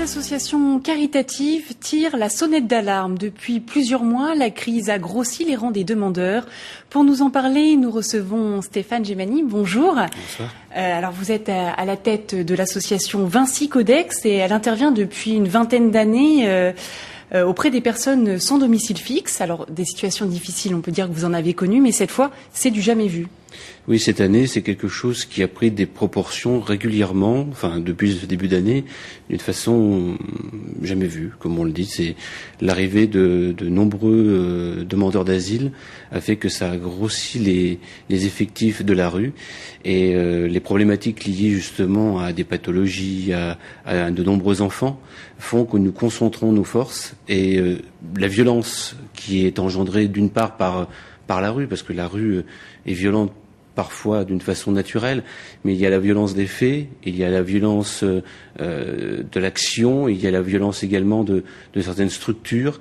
association caritative tire la sonnette d'alarme. Depuis plusieurs mois, la crise a grossi les rangs des demandeurs. Pour nous en parler, nous recevons Stéphane Gemani. Bonjour. Bonsoir. Alors vous êtes à la tête de l'association Vinci Codex et elle intervient depuis une vingtaine d'années auprès des personnes sans domicile fixe. Alors des situations difficiles, on peut dire que vous en avez connues, mais cette fois, c'est du jamais vu. Oui, cette année, c'est quelque chose qui a pris des proportions régulièrement, enfin depuis ce début d'année, d'une façon jamais vue, comme on le dit. C'est l'arrivée de nombreux demandeurs d'asile a fait que ça a grossi les effectifs de la rue et les problématiques liées justement à des pathologies, à de nombreux enfants font que nous concentrons nos forces et la violence qui est engendrée d'une part par la rue, parce que la rue est violente parfois d'une façon naturelle, mais il y a la violence des faits, il y a la violence de l'action, il y a la violence également de certaines structures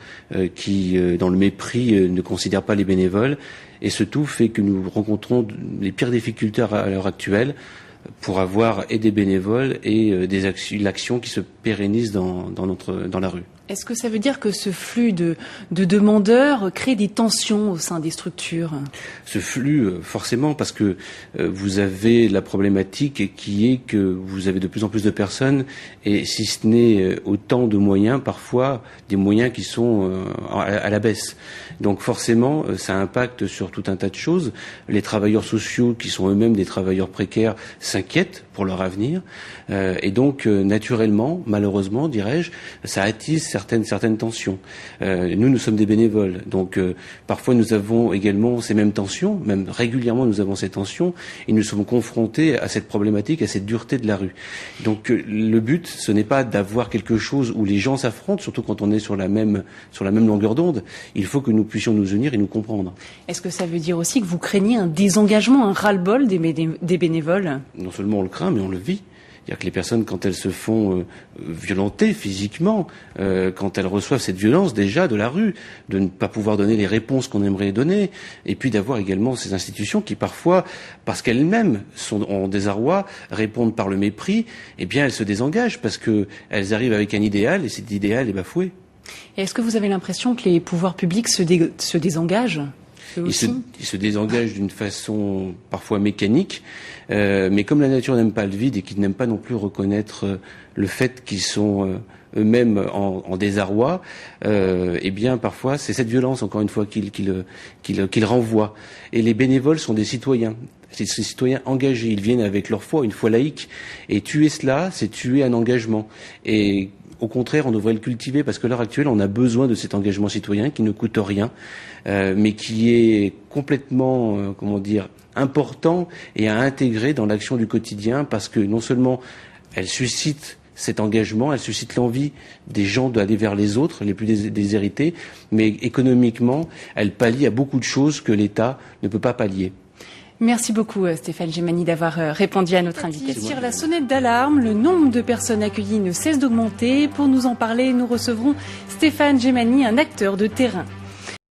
qui, dans le mépris, ne considèrent pas les bénévoles. Et ce tout fait que nous rencontrons les pires difficultés à l'heure actuelle pour avoir et des bénévoles et l'action qui se pérennise dans la rue. Est-ce que ça veut dire que ce flux de demandeurs crée des tensions au sein des structures ? Ce flux, forcément, parce que vous avez la problématique qui est que vous avez de plus en plus de personnes et si ce n'est autant de moyens, parfois des moyens qui sont à la baisse. Donc forcément, ça impacte sur tout un tas de choses. Les travailleurs sociaux, qui sont eux-mêmes des travailleurs précaires, s'inquiètent pour leur avenir. Et donc, naturellement, malheureusement, dirais-je, ça attise certaines tensions. Nous sommes des bénévoles. Donc, parfois, nous avons également ces mêmes tensions. Même régulièrement, nous avons ces tensions. Et nous sommes confrontés à cette problématique, à cette dureté de la rue. Donc, le but, ce n'est pas d'avoir quelque chose où les gens s'affrontent, surtout quand on est sur la même longueur d'onde. Il faut que nous puissions nous unir et nous comprendre. Est-ce que ça veut dire aussi que vous craignez un désengagement, un ras-le-bol des bénévoles ? Non seulement on le craint, mais on le vit. C'est-à-dire que les personnes, quand elles se font violenter physiquement, quand elles reçoivent cette violence déjà de la rue, de ne pas pouvoir donner les réponses qu'on aimerait donner, et puis d'avoir également ces institutions qui parfois, parce qu'elles-mêmes sont en désarroi, répondent par le mépris, eh bien elles se désengagent parce que elles arrivent avec un idéal et cet idéal est bafoué. Et est-ce que vous avez l'impression que les pouvoirs publics se désengagent ? Ils se désengagent d'une façon parfois mécanique, mais comme la nature n'aime pas le vide et qu'ils n'aiment pas non plus reconnaître le fait qu'ils sont eux-mêmes en désarroi, eh bien parfois c'est cette violence encore une fois qu'ils renvoient. Et les bénévoles sont des citoyens. C'est des citoyens engagés. Ils viennent avec leur foi, une foi laïque. Et tuer cela, c'est tuer un engagement. Et au contraire, on devrait le cultiver parce que à l'heure actuelle, on a besoin de cet engagement citoyen qui ne coûte rien, mais qui est complètement, important et à intégrer dans l'action du quotidien parce que non seulement elle suscite cet engagement, elle suscite l'envie des gens d'aller vers les autres, les plus déshérités, mais économiquement, elle pallie à beaucoup de choses que l'État ne peut pas pallier. Merci beaucoup Stéphane Gemani d'avoir répondu à notre invitation. Tire la sonnette d'alarme, le nombre de personnes accueillies ne cesse d'augmenter. Pour nous en parler, nous recevrons Stéphane Gemani, un acteur de terrain.